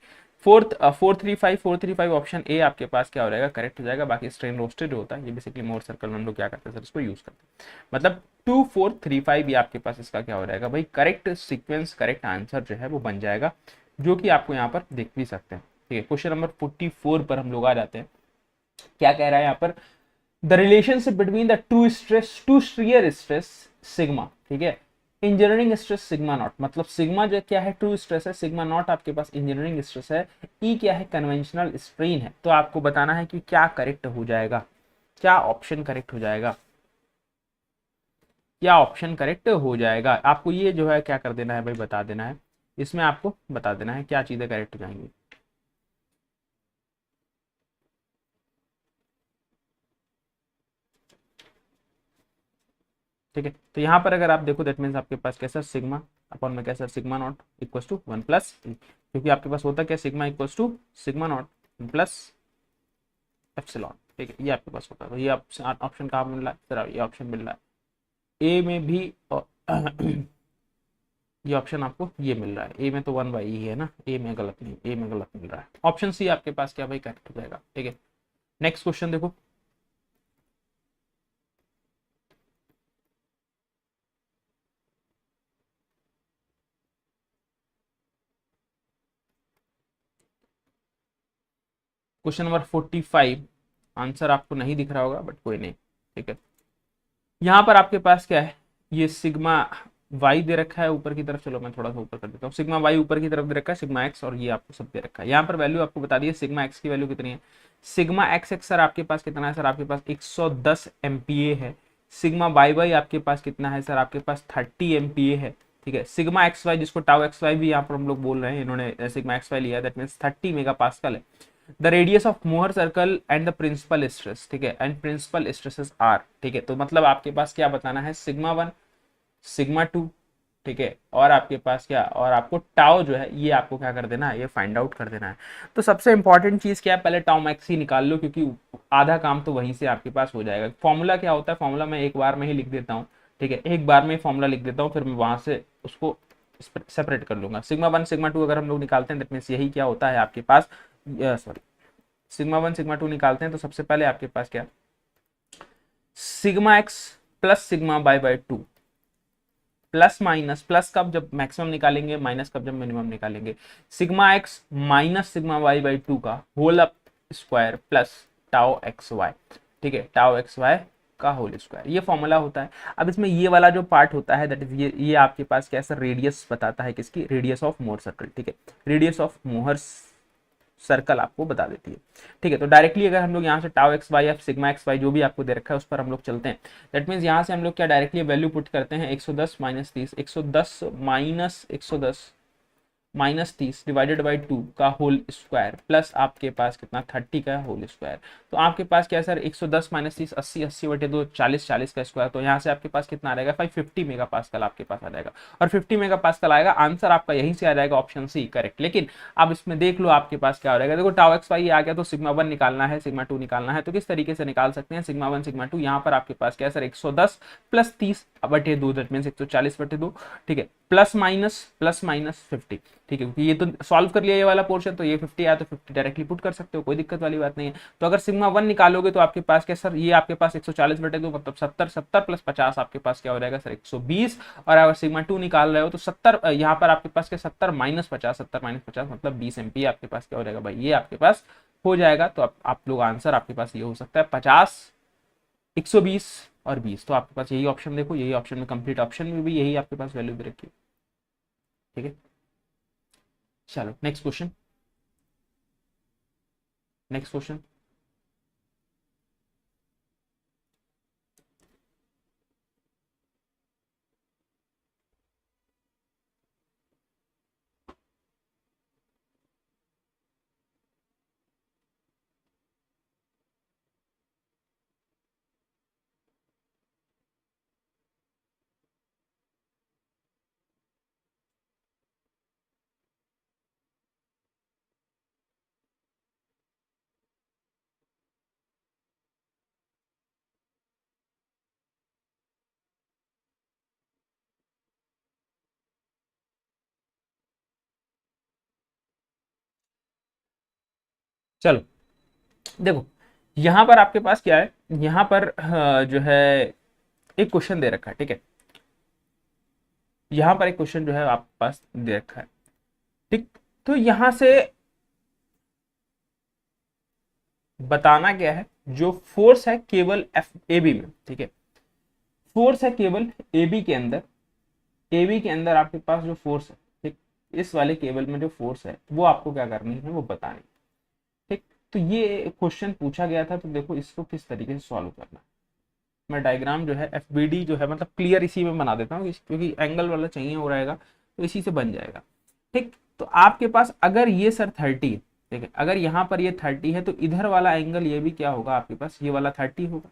435 ऑप्शन ए आपके पास क्या हो जाएगा, करेक्ट हो जाएगा। बाकी स्ट्रेन रोस्टेड होता है, ये बेसिकली मोर सर्कल में हम लोग क्या करते हैं सर, इसको यूज करते हैं, मतलब 2435 ये आपके पास इसका क्या हो जाएगा भाई, करेक्ट सीक्वेंस, करेक्ट आंसर जो है वो बन जाएगा, जो कि आपको यहाँ पर देख भी सकते हैं, ठीक है। क्वेश्चन नंबर 44 पर हम लोग आ जाते हैं, क्या कह रहा है यहाँ पर, the relationship between the true stress sigma, ठीक है, इंजीनियरिंग स्ट्रेस सिग्मा नॉट, मतलब सिग्मा जो क्या है टू स्ट्रेस है, सिग्मा नॉट आपके पास इंजीनियरिंग स्ट्रेस है, ई क्या है कन्वेंशनल स्ट्रेन है, तो आपको बताना है कि क्या करेक्ट हो जाएगा, क्या ऑप्शन करेक्ट हो जाएगा, क्या ऑप्शन करेक्ट हो जाएगा, आपको ये जो है क्या कर देना है भाई, बता देना है, इसमें आपको बता देना है क्या चीजें करेक्ट हो जाएंगी। ठीक है, तो यहाँ पर अगर आप देखो दैट मीन्स आपके पास कैसा सिग्मा अपॉन में कैसा sigma naught equal to 1 plus, क्योंकि आपके पास होता क्या sigma equal to sigma naught plus epsilon, ठीक है, ये आपके पास होता है। तो ये ऑप्शन कहाँ मिल रहा है सर, ये ऑप्शन मिल रहा है ए में भी, और ये ऑप्शन आपको ये मिल रहा है, ए में तो 1/e है ना, ए में गलत नहीं, ए में गलत मिल रहा है, ऑप्शन सी आपके पास क्या भाई करेक्ट हो जाएगा, ठीक है। नेक्स्ट क्वेश्चन देखो, क्वेश्चन नंबर 45, आंसर आपको नहीं दिख रहा होगा बट कोई नहीं, ठीक है। यहाँ पर आपके पास क्या है, ये सिग्मा वाई दे रखा है ऊपर की तरफ, चलो मैं थोड़ा सा ऊपर कर देता हूँ, सिग्मा वाई ऊपर की तरफ दे रखा है, सिग्मा एक्स और ये आपको सब दे रखा है। यहाँ पर वैल्यू आपको बता दी है, सिग्मा एक्स की वैल्यू कितनी है, सिग्मा एक्स एक्स सर आपके पास कितना है सर, आपके पास 110 एमपीए है। सिग्मा वाई वाई आपके पास कितना है सर, आपके पास 30 एमपीए है, ठीक है। सिग्मा एक्स वाई जिसको टाउ एक्स वाई भी यहाँ पर हम लोग बोल रहे हैं, इन्होंने सिग्मा एक्स वाई लिया, दैट मीन्स 30 मेगा पास्कल है। The radius of Mohr circle and the principal stress, ठीक है, एंड प्रिंसिपल स्ट्रेसेस आर, ठीक है, तो मतलब आपके पास क्या बताना है, सिग्मा 1 सिग्मा 2, ठीक है, और आपके पास क्या, और आपको टाउ जो है ये आपको क्या कर देना है, ये फाइंड आउट कर देना है। तो सबसे इंपॉर्टेंट चीज क्या है, पहले टाउ मैक्स ही निकाल लो, क्योंकि आधा काम तो वहीं से आपके पास हो जाएगा। फॉर्मूला क्या होता है, फॉर्मूला मैं एक बार में ही लिख देता हूँ, ठीक है, एक बार में फॉर्मूला लिख देता हूँ, फिर मैं वहां से उसको सेपरेट कर लूंगा। सिग्मा 1 सिग्मा 2 अगर हम लोग निकालते हैं दैट मीन्स यही क्या होता है आपके पास, सॉरी, सिग्मा 1 सिग्मा 2 निकालते हैं तो सबसे पहले आपके पास क्या, sigma x plus sigma y by 2, plus minus, plus कब जब मैक्सिमम निकालेंगे, माइनस कब जब मिनिमम निकालेंगे, sigma x minus sigma y by 2 का whole up square plus tau x y, ठीक है, टाउ एक्स वाई का होल स्क्वायर, ये फॉर्मूला होता है। अब इसमें ये वाला जो पार्ट होता है दैट इज ये आपके पास कैसा रेडियस बताता है, किसकी, रेडियस ऑफ मोहर सर्कल, ठीक है, रेडियस ऑफ मोहर सर्कल आपको बता देती है, ठीक है। तो डायरेक्टली अगर हम लोग यहाँ से टाउ एक्स वाई या सिग्मा एक्स वाई जो भी आपको दे रखा है उस पर हम लोग चलते हैं, दैट मीन्स यहाँ से हम लोग क्या डायरेक्टली वैल्यू पुट करते हैं, 110 minus 30, 110 minus 110 minus 30 divided by 2 का होल स्क्वायर प्लस आपके पास कितना 30 का होल स्क्वायर, तो आपके पास क्या है सर, 110 माइनस 30 80, 80 बटे 2 40, 40 का स्क्वायर, तो यहाँ से आपके पास कितना आ जाएगा 550 मेगा पास्कल आपके पास आ जाएगा, और 50 मेगा पास्कल आएगा, आंसर आपका यहीं से आ जाएगा, ऑप्शन सी करेक्ट। लेकिन अब इसमें देख लो आपके पास क्या हो जाएगा, देखो टाउ एक्स वाई आ गया, तो सिग्मा 1 निकालना है, सिग्मा 2 निकालना है, तो किस तरीके से निकाल सकते हैं, सिग्मा 1 सिग्मा 2, यहाँ पर आपके पास क्या है सर 110 प्लस 30 बटे 2 दैट मीन्स 140/2, ठीक है, प्लस माइनस 50, ठीक है, क्योंकि ये तो सॉल्व कर लिया ये वाला पोर्शन, तो ये 50 आया तो 50 डायरेक्टली पुट कर सकते हो, कोई दिक्कत वाली बात नहीं है। तो अगर सिग्मा 1 निकालोगे तो आपके पास क्या सर, ये आपके पास 140/2 मतलब 70, 70 प्लस 50 आपके पास क्या हो जाएगा सर 120, और अगर सिग्मा 2 निकाल रहे हो तो 70, यहाँ पर आपके पास क्या 70 माइनस 50, 70 माइनस 50 मतलब 20 एमपी आपके पास क्या हो जाएगा भाई, ये आपके पास हो जाएगा। तो आप लोग आंसर आपके पास ये हो सकता है 50, 120 और 20। तो आपके पास यही ऑप्शन देखो, यही ऑप्शन में कंप्लीट ऑप्शन में भी यही आपके पास वैल्यू भी रखी है, ठीक है। चलो नेक्स्ट क्वेश्चन, नेक्स्ट क्वेश्चन। चलो देखो, यहां पर आपके पास क्या है, यहां पर जो है एक क्वेश्चन दे रखा है, ठीक है, यहां पर एक क्वेश्चन जो है आपके पास दे रखा है, ठीक। तो यहां से बताना क्या है, जो फोर्स है केवल एफ ए बी में, ठीक है, फोर्स है केवल ए बी के अंदर, ए बी के अंदर आपके पास जो फोर्स है, ठीक, इस वाले केबल में जो फोर्स है वो आपको क्या करनी है, वो बतानी, ठीक। तो ये क्वेश्चन पूछा गया था, तो देखो इसको किस तरीके से सॉल्व करना। मैं डायग्राम जो है एफ बी डी जो है मतलब क्लियर इसी में बना देता हूँ, क्योंकि एंगल वाला चाहिए हो रहेगा तो इसी से बन जाएगा, ठीक। तो आपके पास अगर ये सर 30 है, ठीक है, अगर यहाँ पर ये 30 है तो इधर वाला एंगल ये भी क्या होगा आपके पास, ये वाला 30 होगा,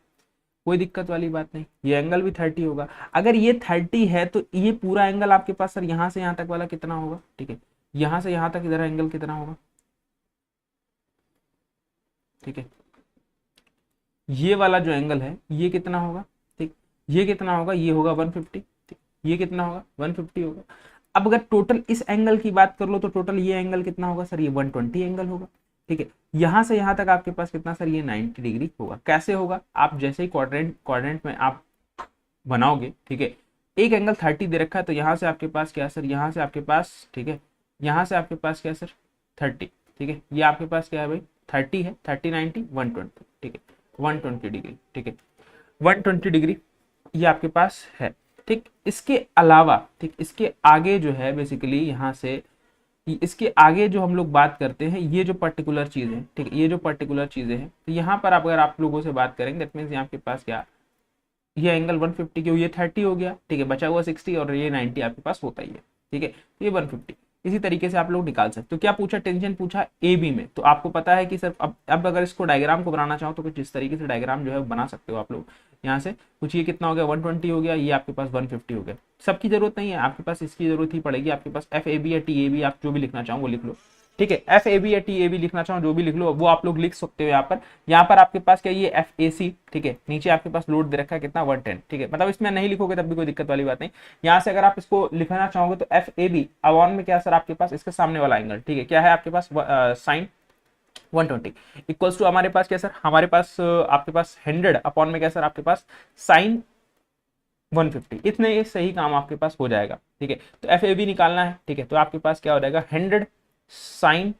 कोई दिक्कत वाली बात नहीं, ये एंगल भी 30 होगा। अगर ये 30 है तो ये पूरा एंगल आपके पास सर यहाँ से यहाँ तक वाला कितना होगा, ठीक है, यहाँ से यहाँ तक इधर एंगल कितना होगा, ठीक है, ये वाला जो एंगल है ये कितना होगा, ठीक, ये कितना होगा, ये होगा 150, ठीक, ये कितना होगा 150 होगा। अब अगर टोटल इस एंगल की बात कर लो तो टोटल ये एंगल कितना होगा सर, ये 120 एंगल होगा, ठीक है। यहां से यहां तक आपके पास कितना सर, ये 90 डिग्री होगा। कैसे होगा, आप जैसे ही क्वाड्रेंट में आप बनाओगे, ठीक है, एक एंगल 30 दे रखा है तो यहाँ से आपके पास क्या है सर, यहाँ से आपके पास, ठीक है, यहाँ से आपके पास क्या है सर 30, ठीक है, ये आपके पास क्या है भाई 30 है, 30 90 120, ठीक है, 120 डिग्री, ठीक है, 120 डिग्री ये आपके पास है, ठीक। इसके अलावा, ठीक, इसके आगे जो है बेसिकली यहाँ से इसके आगे जो हम लोग बात करते हैं, ये जो पर्टिकुलर चीज है, ठीक है, ये जो पर्टिकुलर चीजें हैं, तो यहाँ पर अगर आप लोगों से बात करेंगे दैट मीन्स यहाँ के पास क्या, ये एंगल 150 क्यों, ये 30 हो गया, ठीक है, बचा हुआ 60 और ये 90 आपके पास होता ही है, ठीक है, तो ये 150 इसी तरीके से आप लोग निकाल सकते हो। तो क्या पूछा, टेंशन पूछा ए बी में, तो आपको पता है कि सर अब अगर इसको डायग्राम को बनाना चाहो तो कुछ इस तरीके से डायग्राम जो है बना सकते हो आप लोग। यहाँ से कुछ ये कितना हो गया 120 हो गया, ये आपके पास 150 हो गया। सबकी जरूरत नहीं है, आपके पास इसकी जरूरत ही पड़ेगी, आपके पास एफ ए बी या टी ए बी आप जो भी लिखना चाहो वो लिख लो, ठीक है, एफ ए बी या टी ए बी लिखना चाहो जो भी लिख लो वो आप लोग लिख सकते हो। यहाँ पर आपके पास क्या, ये एफ ए सी, ठीक है, नीचे आपके पास लोड दे रखा है कितना 110, ठीक है, मतलब इसमें नहीं लिखोगे तब भी कोई दिक्कत वाली बात नहीं। यहाँ से अगर आप इसको लिखना चाहोगे तो एफ ए बी अवॉन में क्या सर आपके पास इसके सामने वाला एंगल, ठीक है, क्या है आपके पास साइन 120 इक्वल्स टू हमारे पास क्या सर, हमारे पास आपके पास 100 अपॉन में क्या सर आपके पास साइन 150, इतने ये सही काम आपके पास हो जाएगा, ठीक है। तो एफ ए बी निकालना है, ठीक है, तो आपके पास क्या हो जाएगा 100 साइन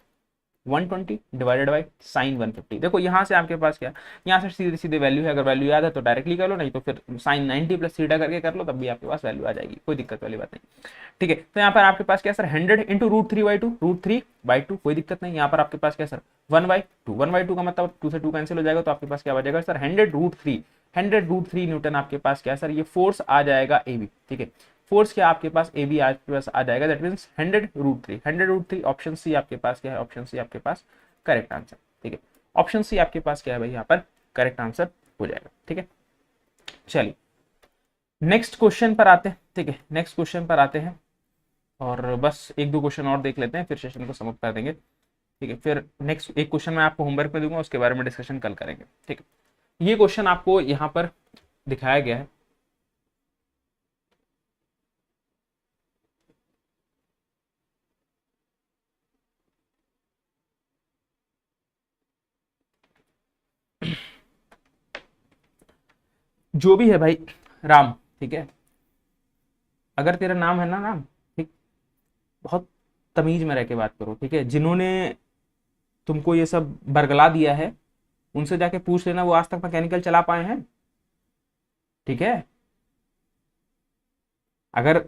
120 डिवाइडेड बाई साइन 150। देखो यहाँ से आपके पास क्या, यहाँ से सीधे सीधे वैल्यू है, अगर वैल्यू याद है तो डायरेक्टली कर लो, नहीं तो फिर साइन 90 प्लस थीटा करके कर लो, तब भी आपके पास वैल्यू आ जाएगी, कोई दिक्कत वाली बात नहीं, ठीक है। तो यहाँ पर आपके पास क्या सर 100 इंटू √3/2, √3/2 कोई दिक्कत नहीं। यहाँ पर आपके पास क्या सर 1/2, 1/2 का मतलब 2 से 2 कैंसिल हो जाएगा, तो आपके पास क्या बचेगा सर 100 √3 न्यूटन आपके पास क्या है सर, ये फोर्स आ जाएगा ए बी, ठीक है, फोर्स क्या आपके पास ए बी आपके पास आ जाएगा, दैट मीन्स 100 √3 ऑप्शन सी आपके पास क्या है, ऑप्शन सी आपके पास करेक्ट आंसर, ठीक है, ऑप्शन सी आपके पास क्या है भाई यहाँ पर करेक्ट आंसर हो जाएगा, ठीक है। चलिए नेक्स्ट क्वेश्चन पर आते हैं, ठीक है, नेक्स्ट क्वेश्चन पर आते हैं और बस एक दो क्वेश्चन और देख लेते हैं, फिर सेशन को समाप्त कर देंगे, ठीक है। फिर नेक्स्ट एक क्वेश्चन मैं आपको होमवर्क में दूंगा, उसके बारे में डिस्कशन कल करेंगे, ठीक है। ये क्वेश्चन आपको यहाँ पर दिखाया गया है, जो भी है भाई, राम, ठीक है, अगर तेरा नाम है ना राम, ठीक, बहुत तमीज में रह के बात करो, ठीक है। जिन्होंने तुमको ये सब बरगला दिया है उनसे जाके पूछ लेना, वो आज तक मैकेनिकल चला पाए हैं, ठीक है। अगर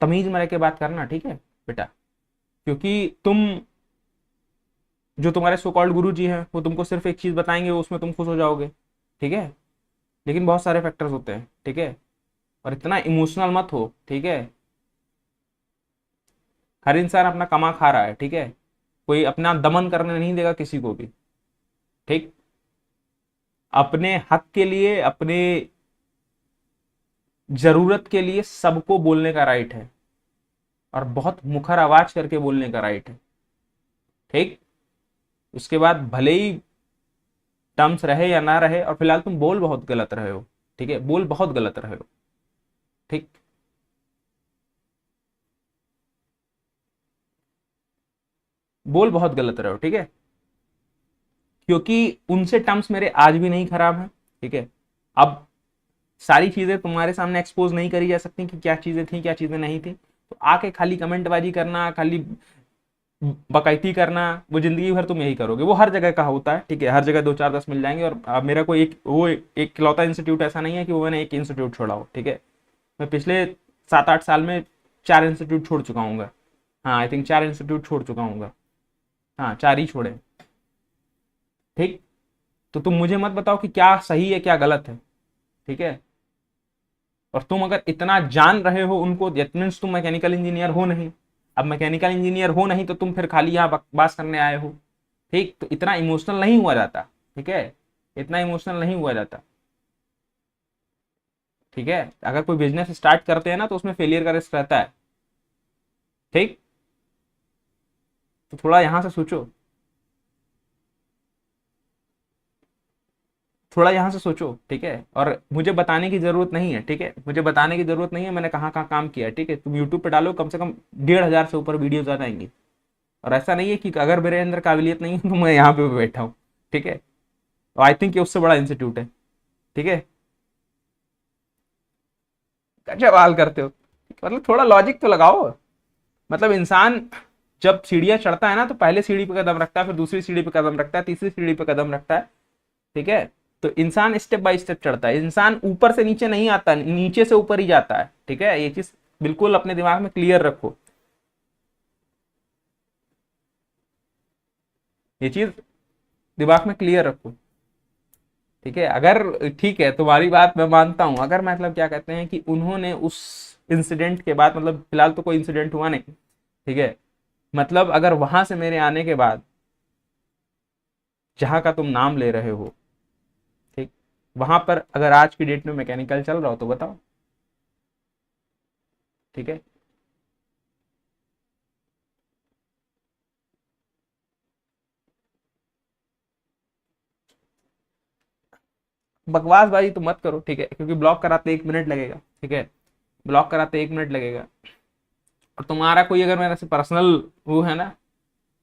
तमीज में रह के बात करना, ठीक है बेटा, क्योंकि तुम, जो तुम्हारे सो कॉल्ड गुरु जी हैं वो तुमको सिर्फ एक चीज बताएंगे, उसमें तुम खुश हो जाओगे, ठीक है। लेकिन बहुत सारे फैक्टर्स होते हैं, ठीक है। और इतना इमोशनल मत हो, ठीक है। हर इंसान अपना कमा खा रहा है, ठीक है। कोई अपना दमन करने नहीं देगा किसी को भी, ठीक। अपने हक के लिए, अपने जरूरत के लिए सबको बोलने का राइट है, और बहुत मुखर आवाज करके बोलने का राइट है, ठीक। उसके बाद भले ही टर्म्स रहे या ना रहे, और फिलहाल तुम बोल बहुत गलत रहे हो, ठीक है, बोल बहुत गलत रहे हो, ठीक। बोल बहुत गलत रहे हो, ठीक है। क्योंकि उनसे टर्म्स मेरे आज भी नहीं खराब हैं, ठीक है। अब सारी चीजें तुम्हारे सामने एक्सपोज नहीं करी जा सकती कि क्या चीजें थी क्या चीजें नहीं थी, तो आके खाली कमेंटबाजी करना, खाली बकैती करना, वो जिंदगी भर तुम यही करोगे। वो हर जगह का होता है, ठीक है, हर जगह 2 4 10 मिल जाएंगे। और अब मेरा कोई एक वो एक इकलौता इंस्टीट्यूट ऐसा नहीं है कि वो मैंने एक इंस्टीट्यूट छोड़ा हो, ठीक है। मैं पिछले 7 8 साल में 4 इंस्टीट्यूट छोड़ चुका हूँ। हाँ, आई थिंक 4 इंस्टीट्यूट छोड़ चुका हूँ। हाँ, 4 ही छोड़े, ठीक। तो तुम मुझे मत बताओ कि क्या सही है क्या गलत है, ठीक है। और तुम अगर इतना जान रहे हो उनको, दैट मीन्स तुम मैकेनिकल इंजीनियर हो नहीं। अब मैकेनिकल इंजीनियर हो नहीं तो तुम फिर खाली यहाँ बकवास करने आए हो, ठीक। तो इतना इमोशनल नहीं हुआ जाता, ठीक है, इतना इमोशनल नहीं हुआ जाता, ठीक है। अगर कोई बिजनेस स्टार्ट करते हैं ना तो उसमें फेलियर का रिस्क रहता है, ठीक। तो थोड़ा यहां से सोचो, थोड़ा यहाँ से सोचो, ठीक है। और मुझे बताने की जरूरत नहीं है, ठीक है, मुझे बताने की जरूरत नहीं है मैंने कहाँ कहाँ काम किया है, ठीक है। तुम यूट्यूब पे डालो, कम से कम 1,500 से ऊपर वीडियोज आ जाएंगी। और ऐसा नहीं है कि अगर मेरे अंदर काबिलियत नहीं है तो मैं यहाँ पे बैठा हूँ, ठीक है। आई थिंक ये उससे बड़ा इंस्टीट्यूट है, ठीक है। क्या सवाल करते हो, मतलब थोड़ा लॉजिक तो लगाओ। मतलब इंसान जब सीढ़ियां चढ़ता है ना तो पहले सीढ़ी पे कदम रखता है, फिर दूसरी सीढ़ी पे कदम रखता है, तीसरी सीढ़ी पे कदम रखता है, ठीक है। तो इंसान स्टेप बाय स्टेप चढ़ता है, इंसान ऊपर से नीचे नहीं आता, नीचे से ऊपर ही जाता है, ठीक है। ये चीज बिल्कुल अपने दिमाग में क्लियर रखो, ये चीज दिमाग में क्लियर रखो, ठीक है। अगर ठीक है, तुम्हारी बात मैं मानता हूं, अगर मतलब क्या कहते हैं कि उन्होंने उस इंसिडेंट के बाद, मतलब फिलहाल तो कोई इंसिडेंट हुआ नहीं, ठीक है, मतलब अगर वहां से मेरे आने के बाद जहां का तुम नाम ले रहे हो, ठीक, वहां पर अगर आज की डेट में मैकेनिकल चल रहा हो तो बताओ, ठीक है। बकवास बाजी तो मत करो, ठीक है, क्योंकि ब्लॉक कराते 1 मिनट लगेगा, ठीक है, ब्लॉक कराते 1 मिनट लगेगा। और तुम्हारा कोई अगर मेरे से पर्सनल वो है ना,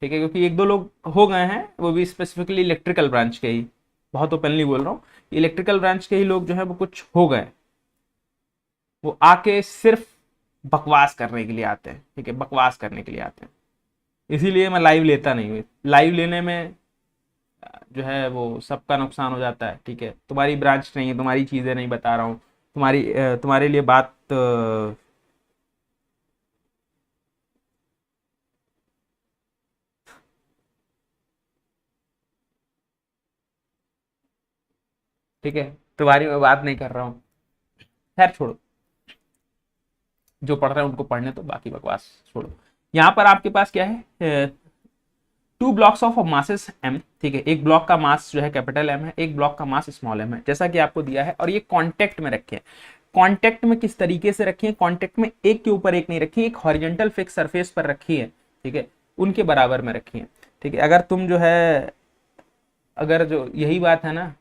ठीक है, क्योंकि 1 2 लोग हो गए हैं, वो भी स्पेसिफिकली इलेक्ट्रिकल ब्रांच के ही, बहुत ओपनली बोल रहा हूँ, इलेक्ट्रिकल ब्रांच के ही लोग जो है वो कुछ हो गए, वो आके सिर्फ बकवास करने के लिए आते हैं, ठीक है, बकवास करने के लिए आते हैं। इसीलिए मैं लाइव लेता नहीं हूँ, लाइव लेने में जो है वो सबका नुकसान हो जाता है, ठीक है। तुम्हारी ब्रांच नहीं है, तुम्हारी चीजें नहीं बता रहा हूँ, तुम्हारे लिए बात ठीक है, तुम्हारी मैं बात नहीं कर रहा हूँ। खैर छोड़ो, जो पढ़ रहे हैं उनको पढ़ने तो, बाकी बकवास छोड़ो। यहाँ पर आपके पास क्या है, 2 ब्लॉक्स ऑफ मासेस एम, ठीक है, एक ब्लॉक का मास जो है कैपिटल एम है, एक ब्लॉक का मास स्मॉल एम है, जैसा कि आपको दिया है। और ये कांटेक्ट में रखे हैं। कांटेक्ट में किस तरीके से रखी है, कांटेक्ट में एक के ऊपर एक नहीं रखी, एक हॉरिजॉन्टल फिक्स सरफेस पर रखी है, ठीक है, उनके बराबर में रखी है, ठीक है। अगर तुम जो है, अगर जो यही बात है ना,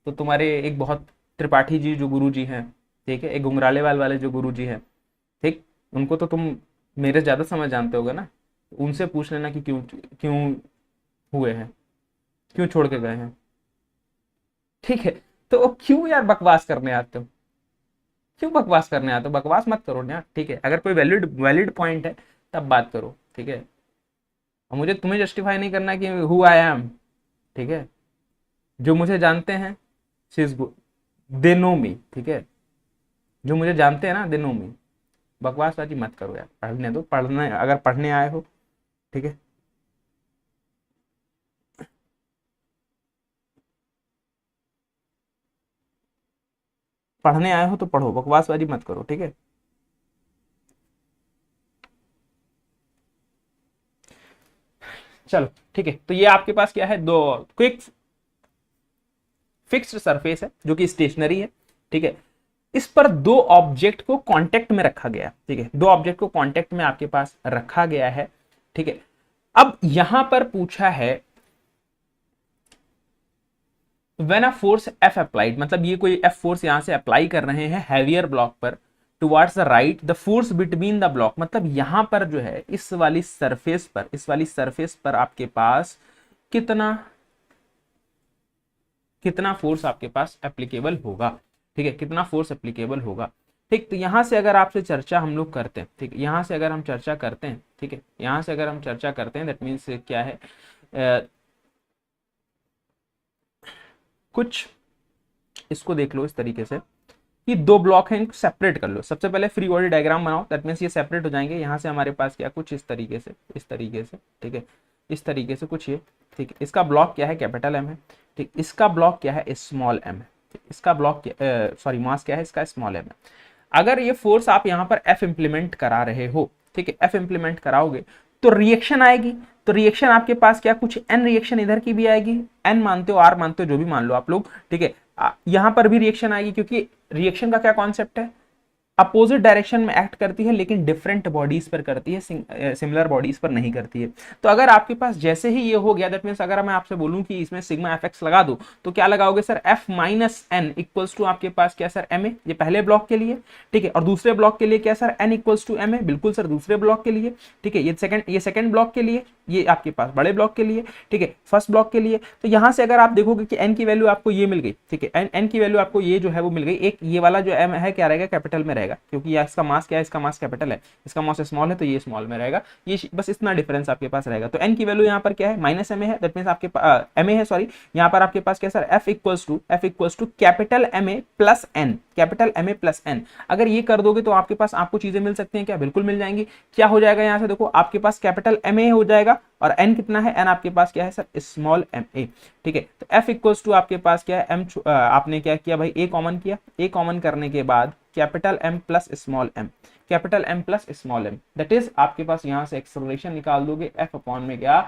तो तुम्हारे एक बहुत त्रिपाठी जी जो गुरु जी हैं, ठीक है, एक गुंगरालेवाल वाले जो गुरु जी हैं, ठीक, उनको तो तुम मेरे ज्यादा समझ जानते होगे ना, उनसे पूछ लेना कि क्यों क्यों हुए हैं, क्यों छोड़ के गए हैं, ठीक है। तो क्यों यार बकवास करने आते हो, क्यों बकवास करने आते हो, बकवास मत करो ना, ठीक है। अगर कोई वैलिड वैलिड पॉइंट है तब बात करो, ठीक है। और मुझे तुम्हें जस्टिफाई नहीं करना कि हु आई एम, ठीक है। जो मुझे जानते हैं she is good, they know me, ठीक है। जो मुझे जानते हैं ना दे नो मी। बकवासबाजी मत करो यार, पढ़ने दो, पढ़ने अगर पढ़ने आए हो, ठीक है। पढ़ने आए हो तो पढ़ो, बकवासबाजी मत करो, ठीक है। चलो ठीक है, तो ये आपके पास क्या है, दो क्विक फिक्स्ड सरफेस है जो कि स्टेशनरी है, ठीक है। इस पर दो ऑब्जेक्ट को कांटेक्ट में रखा गया, ठीक है। दो ऑब्जेक्ट को कांटेक्ट में आपके पास रखा गया है, ठीक है। अब यहां पर पूछा है when a force F applied, मतलब ये कोई एफ फोर्स यहां से अप्लाई कर रहे हैं हैवियर ब्लॉक पर towards the right, the force between the block, मतलब यहां पर जो है इस वाली सरफेस पर, इस वाली सरफेस पर आपके पास कितना कितना फोर्स आपके पास एप्लीकेबल होगा, ठीक है। कितना फोर्स एप्लीकेबल होगा, ठीक। तो यहां से अगर आपसे चर्चा हम लोग करते हैं, ठीक, यहां से अगर हम चर्चा करते हैं, ठीक है, यहां से अगर हम चर्चा करते हैं, दैट मीन्स क्या है, कुछ इसको देख लो इस तरीके से कि दो ब्लॉक हैं, इनको सेपरेट कर लो। सबसे पहले फ्री बॉडी डायग्राम बनाओ, दैट मीन्स ये सेपरेट हो जाएंगे। यहाँ से हमारे पास क्या कुछ इस तरीके से, इस तरीके से, ठीक है, इस तरीके से कुछ ये, ठीक है। इसका ब्लॉक क्या है, कैपिटल एम है, ठीक। इसका ब्लॉक क्या है, स्मॉल एम है, इसका ब्लॉक सॉरी मास क्या है इसका, स्मॉल एम है। अगर ये फोर्स आप यहाँ पर एफ इंप्लीमेंट करा रहे हो, ठीक है, एफ इंप्लीमेंट कराओगे तो रिएक्शन आएगी। तो रिएक्शन आपके पास क्या कुछ एन रिएक्शन इधर की भी आएगी, एन मानते हो आर मानते हो जो भी मान लो आप लोग, ठीक है। यहां पर भी रिएक्शन आएगी, क्योंकि रिएक्शन का क्या कॉन्सेप्ट है, अपोजिट डायरेक्शन में एक्ट करती है लेकिन डिफरेंट बॉडीज पर करती है, सिमिलर बॉडीज पर नहीं करती है। तो अगर आपके पास जैसे ही ये हो गया, दैट मीन्स अगर मैं आपसे बोलूं कि इसमें सिग्मा एफ एक्स लगा दो, तो क्या लगाओगे sir, F minus N equals to आपके पास क्या सर, एम ए, ये पहले ब्लॉक के लिए, ठीक है। और दूसरे ब्लॉक के लिए क्या sir, N equals to M A, बिल्कुल सर दूसरे ब्लॉक के लिए, ठीक है। ये सेकंड ब्लॉक के लिए, ये आपके पास बड़े ब्लॉक के लिए, ठीक है, फर्स्ट ब्लॉक के लिए। तो यहां से अगर आप देखोगे कि एन की वैल्यू आपको ये मिल गई, ठीक है, एन की वैल्यू आपको ये जो है वो मिल गई, एक ये वाला जो एम है क्या रहेगा, कैपिटल में रहेगा, क्योंकि इसका मास क्या है, इसका मास कैपिटल है, इसका मास स्मॉल है, तो ये स्मॉल में रहेगा। ये बस इतना डिफरेंस आपके पास रहेगा। तो एन की वैल्यू यहाँ पर क्या है, माइनस एम ए है, दैट मींस आपके पास एम ए है, सॉरी, यहाँ पर आपके पास क्या sir, F equals to capital M A plus N, capital M A plus N. अगर ये कर दोगे तो आपके पास आपको चीजें मिल सकती हैं क्या, बिल्कुल मिल जाएंगी। क्या हो जाएगा यहाँ से देखो, आपके पास कैपिटल एम ए हो जाएगा और एन कितना है, एन आपके पास क्या है सर, स्मॉल एम ए, ठीक है। तो एफ इक्वल्स टू आपके पास क्या है, एम आपने क्या किया भाई, ए कॉमन किया, ए कॉमन करने के बाद capital M plus small M, capital M plus small M, that is आपके पास यहाँ से एक्सेलरेशन निकाल दोगे, एफ अपॉन में क्या,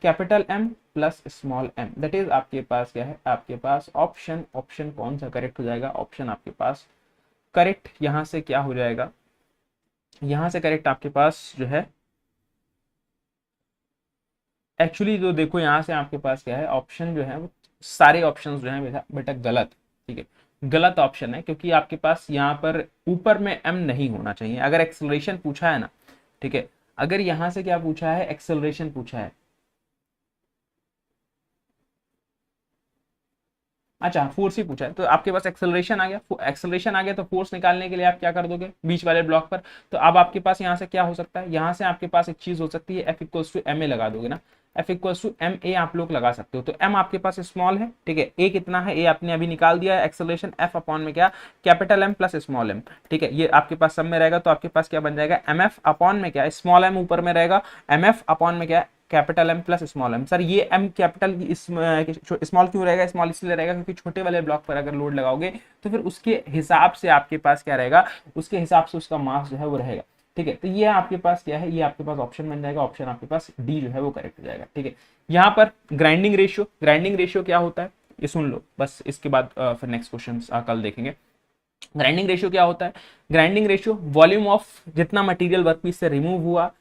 capital M plus small M, that is आपके पास क्या है, आपके पास ऑप्शन, ऑप्शन कौन सा करेक्ट हो जाएगा, ऑप्शन आपके पास करेक्ट यहाँ से क्या हो जाएगा, यहाँ से करेक्ट आपके पास जो है, एक्चुअली जो देखो यहाँ से आपके पास क्या है, ऑप्शन जो है वो सारे ऑप्शन जो है बेटा गलत, ठीक है, गलत ऑप्शन है। क्योंकि आपके पास यहाँ पर ऊपर में एम नहीं होना चाहिए। अगर एक्सेलरेशन पूछा है ना, ठीक है, अगर यहाँ से क्या पूछा है, एक्सेलरेशन पूछा है, अच्छा फोर्स ही पूछा है, तो आपके पास एक्सेलरेशन आ गया, एक्सेलरेशन आ गया तो फोर्स निकालने के लिए आप क्या कर दोगे, बीच वाले ब्लॉक पर। तो अब आपके पास यहाँ से क्या हो सकता है, यहाँ से आपके पास एक चीज हो सकती है, F equals to M A लगा दोगे ना, F equals to M A आप लोग लगा सकते हो। तो एम आपके पास स्मॉल है, ठीक है, ए कितना है, ए आपने अभी निकाल दिया है, एक्सेलरेशन एफ अपॉन में क्या, capital M plus small M, ठीक है, ये आपके पास सब में रहेगा। तो आपके पास क्या बन जाएगा, एम एफ अपॉन में क्या, स्मॉल एम ऊपर में रहेगा, एम एफ अपॉन में क्या, capital M plus small M. Sir ये एम कैपिटल स्मॉल क्यों रहेगा, स्मॉल इसलिए रहेगा क्योंकि छोटे वाले ब्लॉक पर अगर लोड लगाओगे तो फिर उसके हिसाब से आपके पास क्या रहेगा, उसके हिसाब से उसका मास जो है वो रहेगा, ठीक है। तो ये आपके पास क्या है, ये आपके पास ऑप्शन बन जाएगा, ऑप्शन आपके पास डी जो है वो करेक्ट हो जाएगा, ठीक है। यहाँ पर ग्राइंडिंग रेशियो, ग्राइंडिंग रेशियो क्या होता है ये सुन लो बस, इसके बाद फिर नेक्स्ट क्वेश्चन कल देखेंगे। ग्राइंडिंग रेशियो क्या होता है, ग्राइंडिंग रेशियो वॉल्यूम ऑफ जितना मटेरियल वर्कपीस से रिमूव हुआ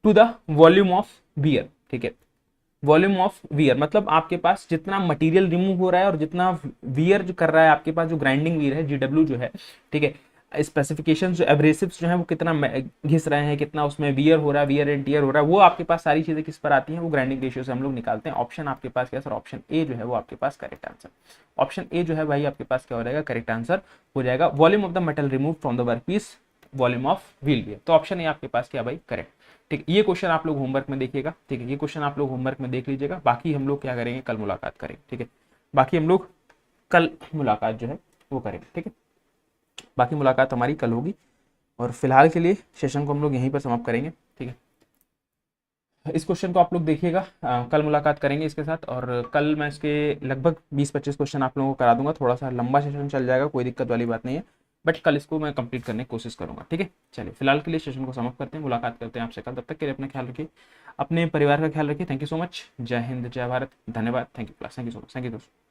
to the volume of wear, ठीक है, वॉल्यूम ऑफ वियर मतलब आपके पास जितना मटेरियल रिमूव हो रहा है और जितना वियर जो कर रहा है आपके पास, जो ग्राइंडिंग वियर है, जीडब्ल्यू जो है, ठीक है, स्पेसिफिकेशन जो एब्रेसिव्स जो है वो कितना घिस रहे हैं, कितना उसमें वियर हो रहा है, वियर एंड टियर हो रहा है, वो आपके पास सारी चीजें किस पर आती हैं, वो ग्राइंडिंग रेशियो से हम लोग निकालते हैं। ऑप्शन आपके पास क्या सर, ऑप्शन ए जो है वो आपके पास करेक्ट आंसर, ऑप्शन ए जो है भाई आपके पास क्या हो जाएगा, करेक्ट आंसर हो जाएगा। Volume of the metal remove from the work piece, volume of wheel wear, तो ऑप्शन ए आपके पास क्या भाई, करेक्ट। ठीक, ये क्वेश्चन आप लोग होमवर्क में देखिएगा, ठीक है, ये क्वेश्चन आप लोग होमवर्क में देख लीजिएगा। बाकी हम लोग क्या करेंगे, कल मुलाकात करेंगे, ठीक है, बाकी हम लोग कल मुलाकात जो है वो करेंगे, ठीक है, बाकी मुलाकात हमारी कल होगी। और फिलहाल के लिए सेशन को हम लोग यहीं पर समाप्त करेंगे, ठीक है। इस क्वेश्चन को आप लोग देखिएगा, कल मुलाकात करेंगे इसके साथ, और कल मैं इसके लगभग 20-25 क्वेश्चन आप लोगों को करा दूंगा। थोड़ा सा लंबा सेशन चल जाएगा, कोई दिक्कत वाली बात नहीं है, बट कल इसको मैं कंप्लीट करने की कोशिश करूंगा, ठीक है। चलिए फिलहाल के लिए सेशन को समाप्त करते हैं, मुलाकात करते हैं आपसे कल, तब तक के लिए अपना ख्याल रखिए, अपने परिवार का ख्याल रखिए। थैंक यू सो मच, जय हिंद, जय भारत, धन्यवाद, thank you class, thank you so much, thank you दोस्तों।